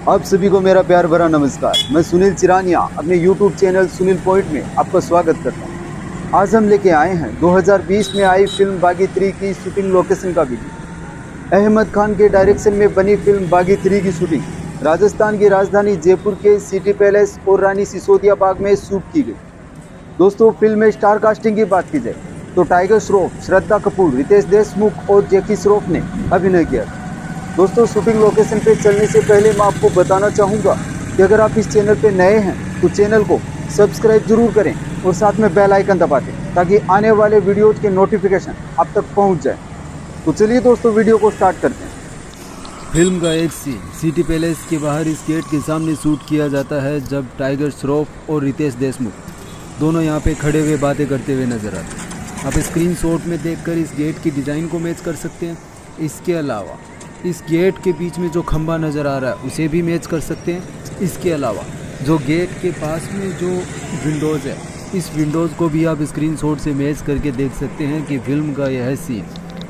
आप सभी को मेरा प्यार भरा नमस्कार। मैं सुनील चिरानिया अपने YouTube चैनल सुनील पॉइंट में आपका स्वागत करता हूं। आज हम लेके आए हैं 2020 में आई फिल्म बागी 3 की शूटिंग लोकेशन का वीडियो। अहमद खान के डायरेक्शन में बनी फिल्म बागी 3 की शूटिंग राजस्थान की राजधानी जयपुर के सिटी पैलेस और रानी सिसोदिया बाग में शूट की गई। दोस्तों, फिल्म में स्टार कास्टिंग की बात की जाए तो टाइगर श्रॉफ, श्रद्धा कपूर, रितेश देशमुख और जैकी श्रॉफ ने अभिनय किया। दोस्तों, शूटिंग लोकेशन पे चलने से पहले मैं आपको बताना चाहूँगा कि अगर आप इस चैनल पे नए हैं तो चैनल को सब्सक्राइब जरूर करें और साथ में बेल आइकन दबा दें ताकि आने वाले वीडियोज़ के नोटिफिकेशन आप तक पहुँच जाए। तो चलिए दोस्तों, वीडियो को स्टार्ट करते हैं। फिल्म का एक सीन सिटी पैलेस के बाहर इस गेट के सामने शूट किया जाता है, जब टाइगर श्रॉफ और रितेश देशमुख दोनों यहाँ पे खड़े हुए बातें करते हुए नजर आते हैं। आप स्क्रीन शॉट में देखकर इस गेट की डिज़ाइन को मैच कर सकते हैं। इसके अलावा इस गेट के बीच में जो खंभा नज़र आ रहा है उसे भी मैच कर सकते हैं। इसके अलावा जो गेट के पास में जो विंडोज़ है, इस विंडोज़ को भी आप स्क्रीन शॉट से मैच करके देख सकते हैं कि फिल्म का यह सीन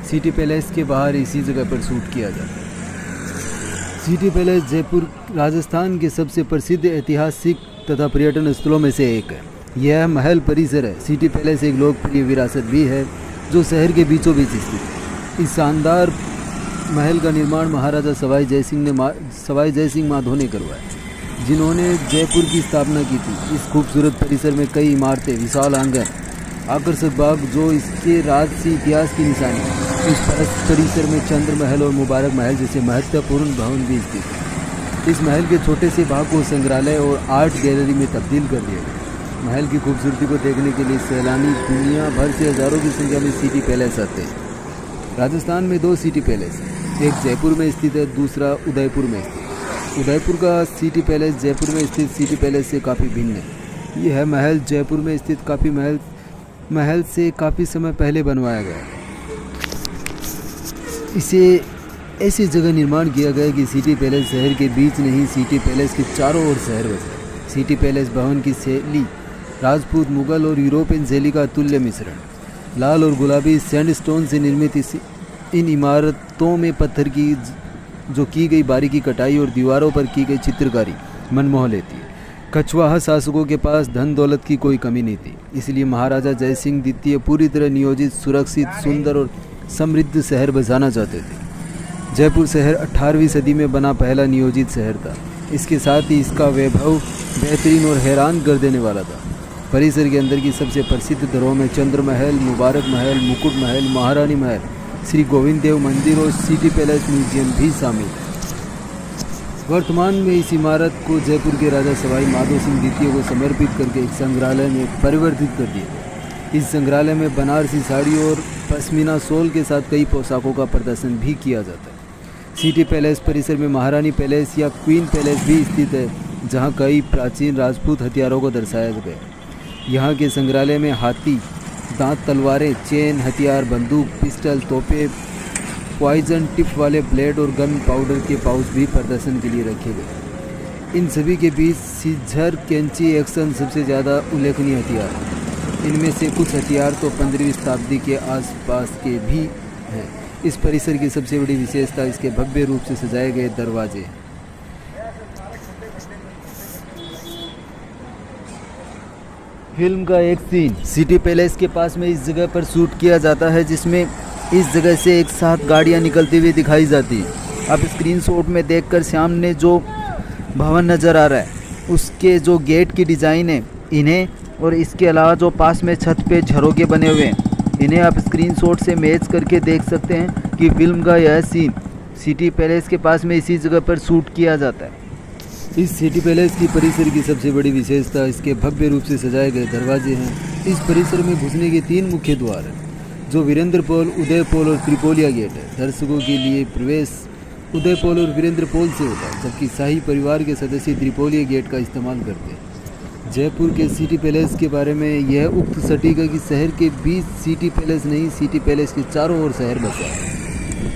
सिटी पैलेस के बाहर इसी जगह पर शूट किया जाता है। सिटी पैलेस जयपुर राजस्थान के सबसे प्रसिद्ध ऐतिहासिक तथा पर्यटन स्थलों में से एक है। यह महल परिसर है। सिटी पैलेस एक लोकप्रिय विरासत भी है जो शहर के बीचों बीच स्थित है। इस शानदार महल का निर्माण महाराजा सवाई जयसिंह माधो ने करवाया, जिन्होंने जयपुर की स्थापना की थी। इस खूबसूरत परिसर में कई इमारतें, विशाल आंगन, आकर्षक बाग जो इसके राजसी इतिहास की निशानी है। इस परिसर में चंद्र महल और मुबारक महल जैसे महत्वपूर्ण भवन भी स्थित है। इस महल के छोटे से भाग को संग्रहालय और आर्ट गैलरी में तब्दील कर दिया गया। महल की खूबसूरती को देखने के लिए सैलानी दुनिया भर से हज़ारों की संख्या में सिटी पैलेस आते हैं। राजस्थान में 2 सिटी पैलेस हैं, एक जयपुर में स्थित है, दूसरा उदयपुर में स्थित। उदयपुर का सिटी पैलेस जयपुर में स्थित सिटी पैलेस से काफ़ी भिन्न है। यह महल जयपुर में स्थित महल से काफ़ी समय पहले बनवाया गया है। इसे ऐसी जगह निर्माण किया गया कि सिटी पैलेस शहर के बीच नहीं, सिटी पैलेस के चारों ओर शहर बसे। सिटी पैलेस भवन की शैली राजपूत, मुगल और यूरोपियन शैली का अतुल्य मिश्रण। लाल और गुलाबी सैंडस्टोन से निर्मित इन इमारतों में पत्थर की जो की गई बारीकी कटाई और दीवारों पर की गई चित्रकारी मनमोह लेती है। कछवाहा शासकों के पास धन दौलत की कोई कमी नहीं थी, इसलिए महाराजा जयसिंह द्वितीय पूरी तरह नियोजित, सुरक्षित, सुंदर और समृद्ध शहर बसाना चाहते थे। जयपुर शहर 18वीं सदी में बना पहला नियोजित शहर था। इसके साथ ही इसका वैभव बेहतरीन और हैरान कर देने वाला था। परिसर के अंदर की सबसे प्रसिद्ध धरोहर में चंद्र महल, मुबारक महल, मुकुट महल, महारानी महल, श्री गोविंद देव मंदिर और सिटी पैलेस म्यूजियम भी शामिल है। वर्तमान में इस इमारत को जयपुर के राजा सवाई माधो सिंह द्वितीय को समर्पित करके एक संग्रहालय में परिवर्तित कर दिया गया। इस संग्रहालय में बनारसी साड़ी और पश्मीना शॉल के साथ कई पोशाकों का प्रदर्शन भी किया जाता है। सिटी पैलेस परिसर में महारानी पैलेस या क्वीन पैलेस भी स्थित है, जहाँ कई प्राचीन राजपूत हथियारों को दर्शाया गया है। यहाँ के संग्रहालय में हाथी दांत, तलवारें, चेन, हथियार, बंदूक, पिस्टल, तोपे, पॉइजन टिप वाले ब्लेड और गन पाउडर के पाउच भी प्रदर्शन के लिए रखे गए। इन सभी के बीच सीजर, कैंची, एक्शन सबसे ज़्यादा उल्लेखनीय हथियार हैं। इनमें से कुछ हथियार तो 15वीं शताब्दी के आसपास के भी हैं। इस परिसर की सबसे बड़ी विशेषता इसके भव्य रूप से सजाए गए दरवाजे। फिल्म का एक सीन सिटी पैलेस के पास में इस जगह पर शूट किया जाता है, जिसमें इस जगह से एक साथ गाड़ियां निकलती हुई दिखाई जाती है। आप स्क्रीन शॉट में देखकर सामने जो भवन नज़र आ रहा है उसके जो गेट की डिज़ाइन है इन्हें, और इसके अलावा जो पास में छत पे झरोके बने हुए हैं इन्हें आप स्क्रीन शॉट से मैच करके देख सकते हैं कि फिल्म का यह सीन सिटी पैलेस के पास में इसी जगह पर शूट किया जाता है। इस सिटी पैलेस की परिसर की सबसे बड़ी विशेषता इसके भव्य रूप से सजाए गए दरवाजे हैं। इस परिसर में घुसने के 3 मुख्य द्वार हैं, जो वीरेंद्रपोल, उदयपोल और त्रिपोलिया गेट है। दर्शकों के लिए प्रवेश उदयपोल और वीरेंद्रपोल से होता है, जबकि शाही परिवार के सदस्य त्रिपोलिया गेट का इस्तेमाल करते हैं। जयपुर के सिटी पैलेस के बारे में यह उक्त सटीक है कि शहर के बीच सिटी पैलेस नहीं, सिटी पैलेस के चारों ओर शहर बसा है।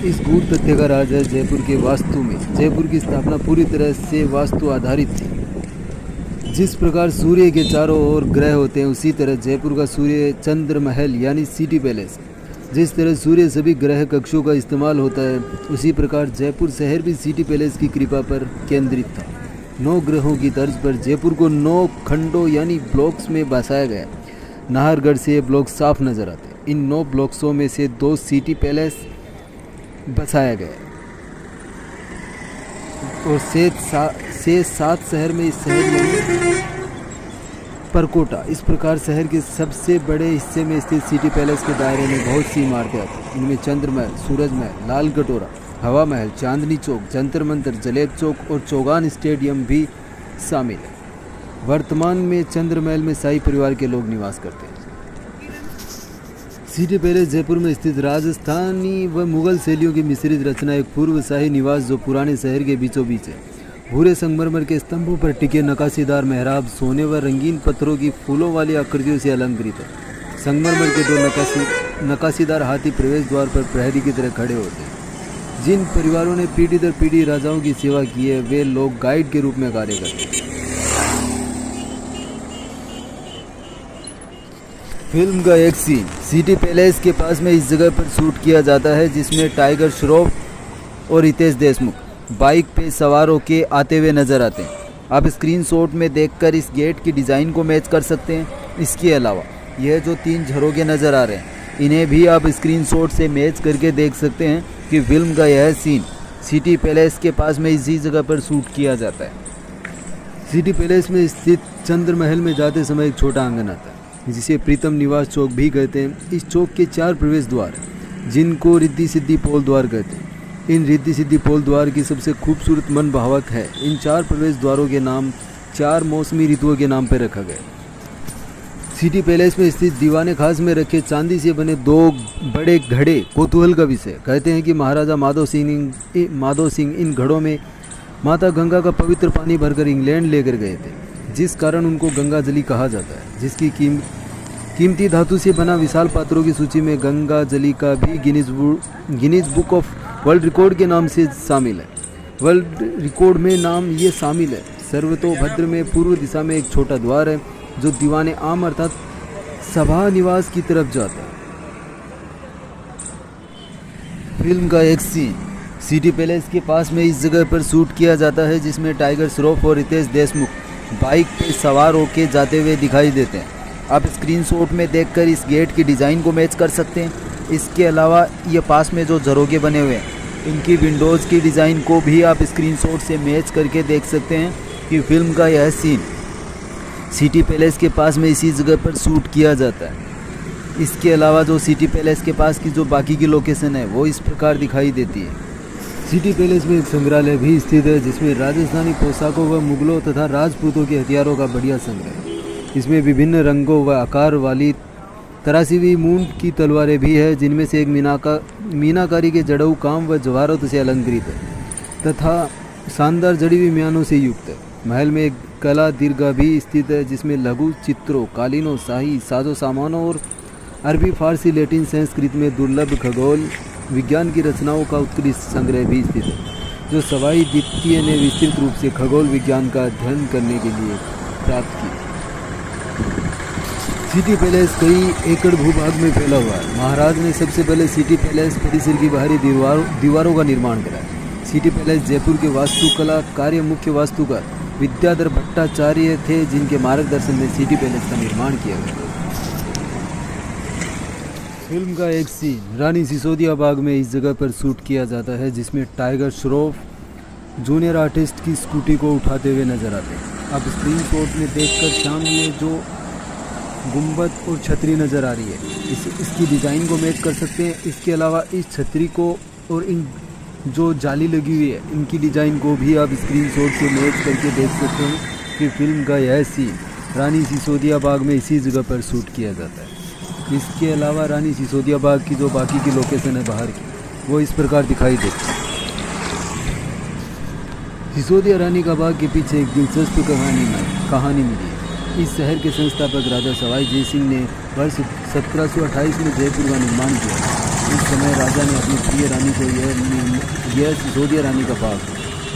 इस गूढ़ तथ्य का राज है जयपुर के वास्तु में। जयपुर की स्थापना पूरी तरह से वास्तु आधारित थी। जिस प्रकार सूर्य के चारों ओर ग्रह होते हैं, उसी तरह जयपुर का सूर्य चंद्र महल यानी सिटी पैलेस जिस तरह सूर्य सभी ग्रह कक्षों का इस्तेमाल होता है, उसी प्रकार जयपुर शहर भी सिटी पैलेस की कृपा पर केंद्रित था। 9 ग्रहों की तर्ज पर जयपुर को 9 खंडों यानी ब्लॉक्स में बसाया गया। नाहरगढ़ से ये ब्लॉक साफ नज़र आते हैं। इन 9 ब्लॉक्सों में से 2 सिटी पैलेस बसाया गया और से 7 शहर में इस शहर में परकोटा। इस प्रकार शहर के सबसे बड़े हिस्से में स्थित सिटी पैलेस के दायरे में बहुत सी इमारतें आती हैं। इनमें चंद्र महल, सूरज महल, लाल कटोरा, हवा महल, चांदनी चौक, जंतर मंतर, जलेब चौक और चौगान स्टेडियम भी शामिल है। वर्तमान में चंद्र महल में शाही परिवार के लोग निवास करते हैं। सिटी पैलेस जयपुर में स्थित राजस्थानी व मुगल शैलियों की मिश्रित रचना एक पूर्व शाही निवास जो पुराने शहर के बीचों बीच है। भूरे संगमरमर के स्तंभों पर टिके नकाशीदार मेहराब सोने व रंगीन पत्थरों की फूलों वाली आकृतियों से अलंकृत है। संगमरमर के 2 नकाशीदार हाथी प्रवेश द्वार पर प्रहरी की तरह खड़े होते हैं। जिन परिवारों ने पीढ़ी दर पीढ़ी राजाओं की सेवा की है वे लोग गाइड के रूप में कार्य करते हैं। फिल्म का एक सीन सिटी पैलेस के पास में इस जगह पर शूट किया जाता है जिसमें टाइगर श्रॉफ और रितेश देशमुख बाइक पे सवार होके आते हुए नजर आते हैं। आप स्क्रीनशॉट में देखकर इस गेट की डिज़ाइन को मैच कर सकते हैं। इसके अलावा यह जो 3 झरोखे नज़र आ रहे हैं इन्हें भी आप स्क्रीनशॉट से मैच करके देख सकते हैं कि फिल्म का यह सीन सिटी पैलेस के पास में इसी जगह पर शूट किया जाता है। सिटी पैलेस में स्थित चंद्र महल में जाते समय एक छोटा आंगन आता है जिसे प्रीतम निवास चौक भी कहते हैं। इस चौक के 4 प्रवेश द्वार हैं जिनको रिद्धि सिद्धि पोल द्वार कहते हैं। इन रिद्धि सिद्धि पोल द्वार की सबसे खूबसूरत मन भावक है। इन 4 प्रवेश द्वारों के नाम 4 मौसमी ऋतुओं के नाम पर रखा गया। सिटी पैलेस में स्थित दीवाने खास में रखे चांदी से बने 2 बड़े घड़े कौतूहल का विषय। कहते हैं कि महाराजा माधो सिंह इन घड़ों में माता गंगा का पवित्र पानी भरकर इंग्लैंड लेकर गए थे, जिस कारण उनको गंगा जली कहा जाता है। जिसकी कीमती धातु से बना विशाल पात्रों की सूची में गंगा जली का भी Guinness book of world record के नाम से शामिल है। वर्ल्ड रिकॉर्ड में नाम ये शामिल है। सर्वतोभद्र में पूर्व दिशा में एक छोटा द्वार है जो दीवाने आम अर्थात सभा निवास की तरफ जाता है। फिल्म का एक सीन सिटी पैलेस के पास में इस जगह पर शूट किया जाता है जिसमें टाइगर श्रॉफ और रितेश देशमुख बाइक पे सवार होकर जाते हुए दिखाई देते हैं। आप स्क्रीनशॉट में देखकर इस गेट की डिज़ाइन को मैच कर सकते हैं। इसके अलावा ये पास में जो झरोखे बने हुए हैं इनकी विंडोज़ की डिज़ाइन को भी आप स्क्रीनशॉट से मैच करके देख सकते हैं कि फिल्म का यह सीन सिटी पैलेस के पास में इसी जगह पर शूट किया जाता है। इसके अलावा जो सिटी पैलेस के पास की जो बाकी की लोकेशन है वो इस प्रकार दिखाई देती है। सिटी पैलेस में एक संग्रहालय भी स्थित है जिसमें राजस्थानी पोशाकों व मुगलों तथा राजपूतों के हथियारों का बढ़िया संग्रह है। इसमें विभिन्न रंगों व आकार वाली तराशी हुई मूंड की तलवारें भी है जिनमें से एक मीनाकारी के जड़ऊ काम व जवाहरात से अलंकृत है तथा शानदार जड़ी हुई म्यानों से युक्त है। महल में एक कला दीर्घा भी स्थित है जिसमें लघु चित्रों, कालीनों, शाही साजो सामानों और अरबी, फारसी, लैटिन, संस्कृत में दुर्लभ खगोल विज्ञान की रचनाओं का उत्कृष्ट संग्रह भी स्थित है जो सवाई द्वितीय ने विस्तृत रूप से खगोल विज्ञान का अध्ययन करने के लिए प्राप्त की। सिटी पैलेस कई एकड़ भूभाग में फैला हुआ है। महाराज ने सबसे पहले सिटी पैलेस परिसर की बाहरी दीवारों का निर्माण कराया। सिटी पैलेस जयपुर के वास्तुकला कार्य मुख्य वास्तुकार विद्याधर भट्टाचार्य थे जिनके मार्गदर्शन में सिटी पैलेस का निर्माण किया गया। फिल्म का एक सीन रानी सिसोदिया बाग में इस जगह पर शूट किया जाता है जिसमें टाइगर श्रॉफ जूनियर आर्टिस्ट की स्कूटी को उठाते हुए नजर आते हैं। आप स्क्रीनशॉट में देखकर सामने जो गुंबद और छतरी नज़र आ रही है इसकी डिज़ाइन को मैच कर सकते हैं। इसके अलावा इस छतरी को और इन जो जाली लगी हुई है इनकी डिज़ाइन को भी आप स्क्रीनशॉट से मैच करके देख सकते हैं कि फिल्म का यह सीन रानी सिसोदिया बाग में इसी जगह पर शूट किया जाता है। इसके अलावा रानी सिसोदिया बाग की जो बाकी की लोकेशन है बाहर की वो इस प्रकार दिखाई देती है। सिसोदिया रानी का बाग के पीछे एक दिलचस्प कहानी मिली है। इस शहर के संस्थापक राजा सवाई जय सिंह ने वर्ष 1728 में जयपुर का निर्माण किया। उस समय राजा ने अपनी प्रिय रानी को यह सिसोदिया रानी का बाग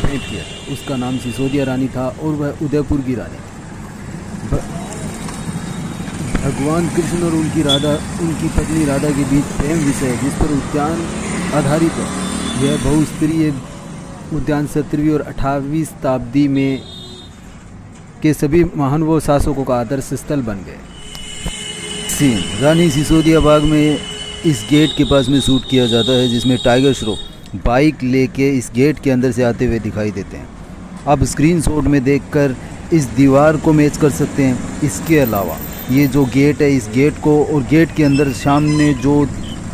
भेंट किया। उसका नाम सिसोदिया रानी था और वह उदयपुर की रानी। भगवान कृष्ण और उनकी पत्नी राधा के बीच प्रेम विषय जिस पर उद्यान आधारित है। यह बहुस्तरीय उद्यान 17वीं और 18वीं शताब्दी में के सभी महान व शासकों का आदर्श स्थल बन गए। सीन रानी सिसोदिया बाग में इस गेट के पास में शूट किया जाता है, जिसमें टाइगर श्रॉफ बाइक लेके इस गेट के अंदर से आते हुए दिखाई देते हैं। आप स्क्रीनशॉट में देखकर इस दीवार को मैच कर सकते हैं। इसके अलावा ये जो गेट है, इस गेट को और गेट के अंदर सामने जो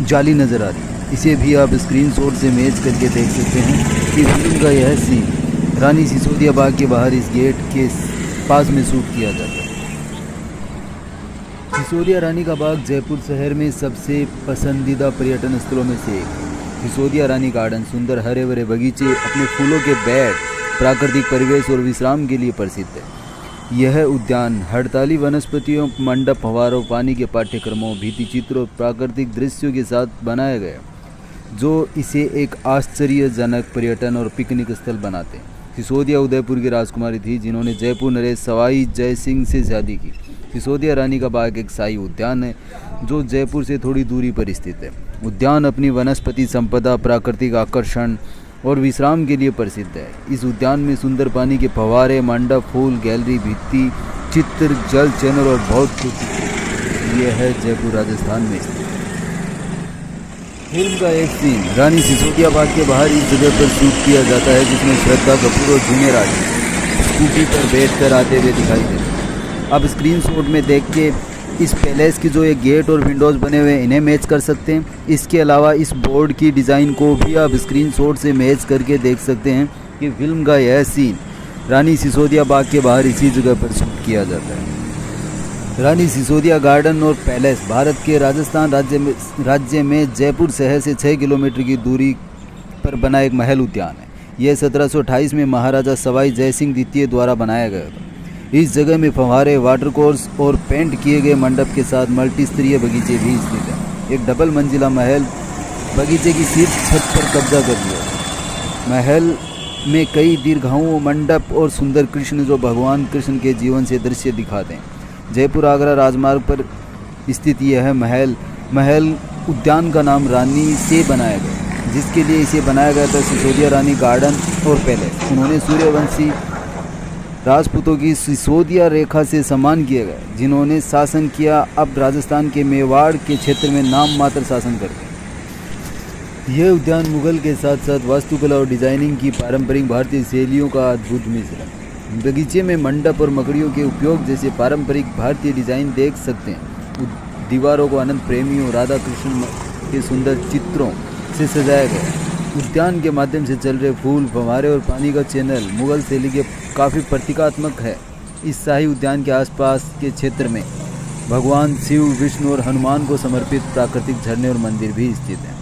जाली नज़र आ रही है, इसे भी आप स्क्रीनशॉट से मैच करके देख सकते हैं कि फिल्म का यह सीन रानी सिसोदिया बाग के बाहर इस गेट के पास में शूट किया जाता है। सिसोदिया रानी का बाग जयपुर शहर में सबसे पसंदीदा पर्यटन स्थलों में से एक है। सिसोदिया रानी गार्डन सुंदर हरे भरे बगीचे, अपने फूलों के बेड, प्राकृतिक परिवेश और विश्राम के लिए प्रसिद्ध है। यह उद्यान हड़ताली वनस्पतियों, मंडप, फव्वारों, पानी के पाठ्यक्रमों, भित्ति चित्रों और प्राकृतिक दृश्यों के साथ बनाया गया, जो इसे एक आश्चर्यजनक पर्यटन और पिकनिक स्थल बनाते हैं। सिसोदिया उदयपुर की राजकुमारी थी, जिन्होंने जयपुर नरेश सवाई जय सिंह से शादी की। सिसोदिया रानी का बाग एक शाही उद्यान है जो जयपुर से थोड़ी दूरी पर स्थित है। उद्यान अपनी वनस्पति संपदा, प्राकृतिक आकर्षण और विश्राम के लिए प्रसिद्ध है। इस उद्यान में सुंदर पानी के फव्वारे, मंडप, फूल गैलरी, भित्ति चित्र, जल चैनल और बहुत कुछ। यह है जयपुर राजस्थान में स्थित। फिल्म का एक सीन रानी सिसोदिया बाग के बाहर इस जगह पर शूट किया जाता है, जिसमें श्रद्धा कपूर और जूनियर आर्टिस्ट स्कूटी पर बैठकर आते हुए दिखाई देते हैं। आप स्क्रीनशॉट में देख के इस पैलेस की जो ये गेट और विंडोज़ बने हुए हैं, इन्हें मैच कर सकते हैं। इसके अलावा इस बोर्ड की डिज़ाइन को भी आप स्क्रीनशॉट से मैच करके देख सकते हैं कि फिल्म का यह सीन रानी सिसोदिया बाग के बाहर इसी जगह पर शूट किया जाता है। रानी सिसोदिया गार्डन और पैलेस भारत के राजस्थान राज्य में जयपुर शहर से 6 किलोमीटर की दूरी पर बना एक महल उद्यान है। यह 1728 में महाराजा सवाई जय सिंह द्वितीय द्वारा बनाया गया था। इस जगह में फव्वारे, वाटर कोर्स और पेंट किए गए मंडप के साथ मल्टी स्तरीय बगीचे भी स्थित हैं। एक डबल मंजिला महल बगीचे की शीर्ष छत पर कब्जा कर लिया। महल में कई दीर्घाओं, मंडप और सुंदर कृष्ण जो भगवान कृष्ण के जीवन से दृश्य दिखाते हैं। जयपुर आगरा राजमार्ग पर स्थित यह महल उद्यान का नाम रानी से बनाया गया, जिसके लिए इसे बनाया गया था सिसोदिया रानी गार्डन और पैलेस। उन्होंने सूर्यवंशी राजपूतों की सिसोदिया रेखा से सम्मान किया गया, जिन्होंने शासन किया। अब राजस्थान के मेवाड़ के क्षेत्र में नाम मात्र शासन करते हैं। यह उद्यान मुगल के साथ साथ वास्तुकला और डिजाइनिंग की पारंपरिक भारतीय शैलियों का अद्भुत मिश्रण। बगीचे में मंडप और मकड़ियों के उपयोग जैसे पारंपरिक भारतीय डिजाइन देख सकते हैं। दीवारों को अनंत प्रेमियों, राधा कृष्ण के सुंदर चित्रों से सजाया गया। उद्यान के माध्यम से चल रहे फूल, फव्वारे और पानी का चैनल मुगल शैली के काफ़ी प्रतीकात्मक है। इस शाही उद्यान के आसपास के क्षेत्र में भगवान शिव, विष्णु और हनुमान को समर्पित प्राकृतिक झरने और मंदिर भी स्थित हैं।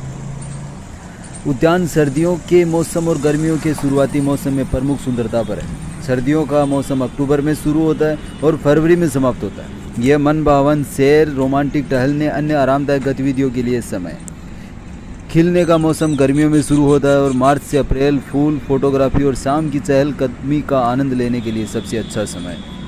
उद्यान सर्दियों के मौसम और गर्मियों के शुरुआती मौसम में प्रमुख सुंदरता पर है। सर्दियों का मौसम अक्टूबर में शुरू होता है और फरवरी में समाप्त होता है। यह मनभावन सैर, रोमांटिक टहलने, अन्य आरामदायक गतिविधियों के लिए समय है। खिलने का मौसम गर्मियों में शुरू होता है और मार्च से अप्रैल फूल, फोटोग्राफी और शाम की चहलकदमी का आनंद लेने के लिए सबसे अच्छा समय है।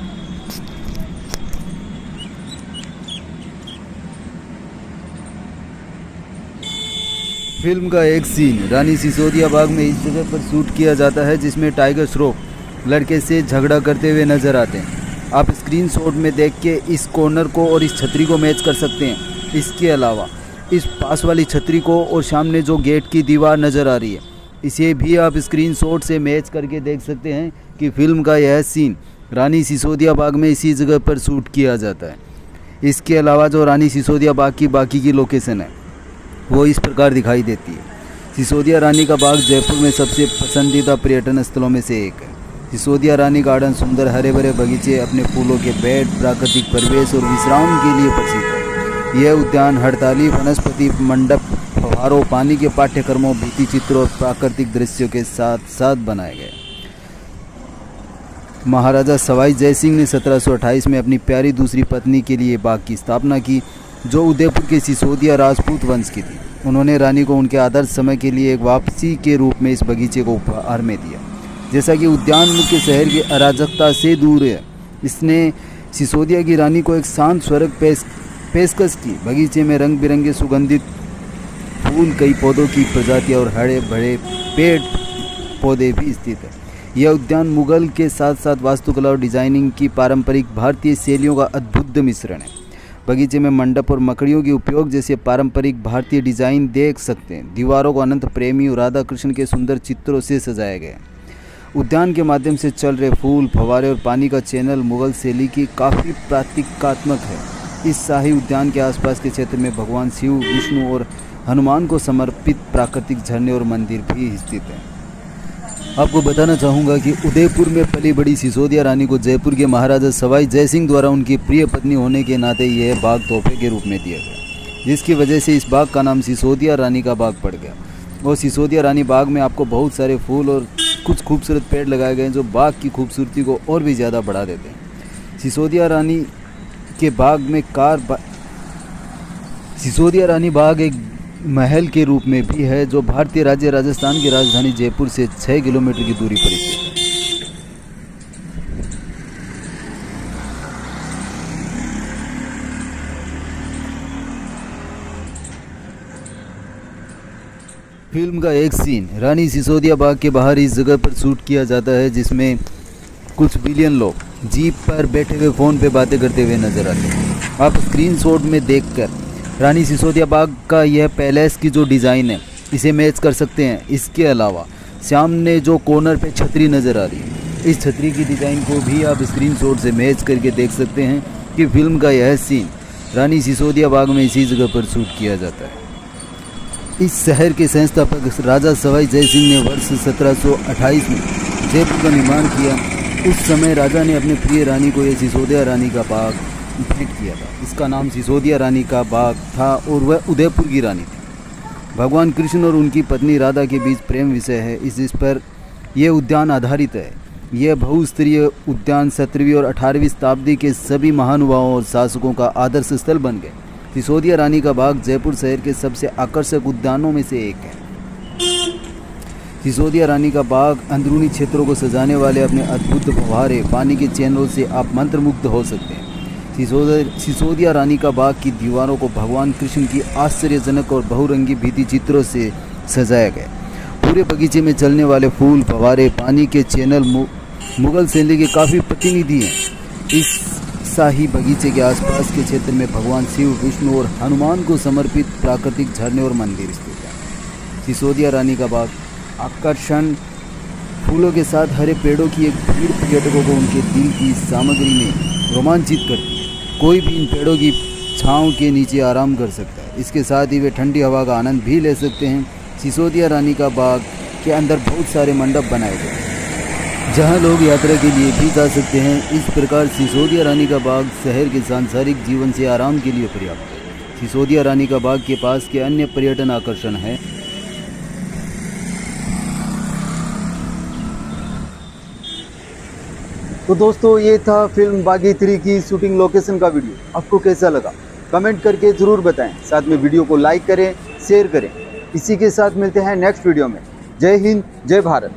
फिल्म का एक सीन रानी सिसोदिया बाग में इस जगह पर शूट किया जाता है, जिसमें टाइगर श्रॉफ लड़के से झगड़ा करते हुए नजर आते हैं। आप स्क्रीनशॉट में देख के इस कॉर्नर को और इस छतरी को मैच कर सकते हैं। इसके अलावा इस पास वाली छतरी को और सामने जो गेट की दीवार नज़र आ रही है, इसे भी आप स्क्रीनशॉट से मैच करके देख सकते हैं कि फिल्म का यह सीन रानी सिसोदिया बाग में इसी जगह पर शूट किया जाता है। इसके अलावा जो रानी सिसोदिया बाग की बाकी की लोकेशन है वो इस प्रकार दिखाई देती है। सिसोदिया रानी का बाग जयपुर में सबसे पसंदीदा पर्यटन स्थलों में से एक है। सिसोदिया रानी गार्डन सुंदर हरे भरे बगीचे, अपने फूलों के बेड, प्राकृतिक परिवेश और विश्राम के लिए प्रसिद्ध है। यह उद्यान हड़ताली वनस्पति, मंडप, फव्वारों, पानी के पाठ्यक्रमों, भित्ति चित्रों और प्राकृतिक दृश्यों के साथ साथ बनाए गए। महाराजा सवाई जय सिंह ने 1728 में अपनी प्यारी दूसरी पत्नी के लिए बाग की स्थापना की, जो उदयपुर के सिसोदिया राजपूत वंश की थी। उन्होंने रानी को उनके आदर्श समय के लिए एक वापसी के रूप में इस बगीचे को उपहार में दिया। जैसा कि उद्यान मुख्य शहर की अराजकता से दूर है, इसने सिसोदिया की रानी को एक शांत स्वर्ग पेशकश की। बगीचे में रंग बिरंगे सुगंधित फूल, कई पौधों की प्रजातियां और हरे भरे पेड़ पौधे भी स्थित है। यह उद्यान मुगल के साथ साथ वास्तुकला और डिजाइनिंग की पारंपरिक भारतीय शैलियों का अद्भुत मिश्रण है। बगीचे में मंडप और मकड़ियों के उपयोग जैसे पारंपरिक भारतीय डिजाइन देख सकते हैं। दीवारों को अनंत प्रेमी और राधा कृष्ण के सुंदर चित्रों से सजाया गया है। उद्यान के माध्यम से चल रहे फूल, फव्वारे और पानी का चैनल मुगल शैली की काफ़ी प्रतीकात्मक है। इस शाही उद्यान के आसपास के क्षेत्र में भगवान शिव, विष्णु और हनुमान को समर्पित प्राकृतिक झरने और मंदिर भी स्थित हैं। आपको बताना चाहूँगा कि उदयपुर में पली बड़ी सिसोदिया रानी को जयपुर के महाराजा सवाई जय सिंह द्वारा उनकी प्रिय पत्नी होने के नाते यह बाग तोहफे के रूप में दिया गया, जिसकी वजह से इस बाग का नाम सिसोदिया रानी का बाग पड़ गया। और सिसोदिया रानी बाग में आपको बहुत सारे फूल और कुछ खूबसूरत पेड़ लगाए गए हैं जो बाग की खूबसूरती को और भी ज़्यादा बढ़ा देते हैं। सिसोदिया रानी बाग एक महल के रूप में भी है जो भारतीय राज्य राजस्थान की राजधानी जयपुर से 6 किलोमीटर की दूरी पर स्थित है। फिल्म का एक सीन रानी सिसोदिया बाग के बाहर इस जगह पर शूट किया जाता है, जिसमें कुछ बिलियन लोग जीप पर बैठे हुए फ़ोन पे बातें करते हुए नजर आते हैं। आप स्क्रीनशॉट में देखकर रानी सिसोदिया बाग का यह पैलेस की जो डिज़ाइन है इसे मैच कर सकते हैं। इसके अलावा सामने जो कॉर्नर पे छतरी नज़र आ रही है, इस छतरी की डिज़ाइन को भी आप स्क्रीनशॉट से मैच करके देख सकते हैं कि फिल्म का यह सीन रानी सिसोदिया बाग में इसी जगह पर शूट किया जाता है। इस शहर के संस्थापक राजा सवाई जय सिंह ने वर्ष 1728 में जयपुर का निर्माण किया। उस समय राजा ने अपने प्रिय रानी को यह सिसोदिया रानी का बाग भेंट किया था। इसका नाम सिसोदिया रानी का बाग था और वह उदयपुर की रानी थी। भगवान कृष्ण और उनकी पत्नी राधा के बीच प्रेम विषय है, इस पर यह उद्यान आधारित है। यह बहुस्तरीय उद्यान 17वीं और 18वीं शताब्दी के सभी महानुभावों और शासकों का आदर्श स्थल बन गए। सिसोदिया रानी का बाग जयपुर शहर के सबसे आकर्षक उद्यानों में से एक है। सिसोदिया रानी का बाग अंदरूनी क्षेत्रों को सजाने वाले अपने अद्भुत फव्वारे, पानी के चैनलों से आप मंत्रमुग्ध हो सकते हैं। सिसोदिया रानी का बाग की दीवारों को भगवान कृष्ण की आश्चर्यजनक और बहुरंगी भित्ति चित्रों से सजाया गया। पूरे बगीचे में चलने वाले फूल, फव्वारे, पानी के चैनल मुगल शैली के काफ़ी प्रतिनिधि हैं। इस शाही बगीचे के आसपास के क्षेत्र में भगवान शिव, विष्णु और हनुमान को समर्पित प्राकृतिक झरने और मंदिर स्थित हैं। सिसोदिया रानी का बाग आकर्षण फूलों के साथ हरे पेड़ों की एक भीड़ पर्यटकों को उनके दिल की सामग्री में रोमांचित करती है। कोई भी इन पेड़ों की छांव के नीचे आराम कर सकता है। इसके साथ ही वे ठंडी हवा का आनंद भी ले सकते हैं। सिसोदिया रानी का बाग के अंदर बहुत सारे मंडप बनाए गए हैं जहां लोग यात्रा के लिए भी जा सकते हैं। इस प्रकार सिसोदिया रानी का बाग शहर के सांसारिक जीवन से आराम के लिए पर्याप्त है। सिसोदिया रानी का बाग के पास के अन्य पर्यटन आकर्षण है तो दोस्तों, ये था फिल्म बागी 3 की शूटिंग लोकेशन का वीडियो। आपको कैसा लगा कमेंट करके ज़रूर बताएं। साथ में वीडियो को लाइक करें, शेयर करें। इसी के साथ मिलते हैं नेक्स्ट वीडियो में। जय हिंद, जय भारत।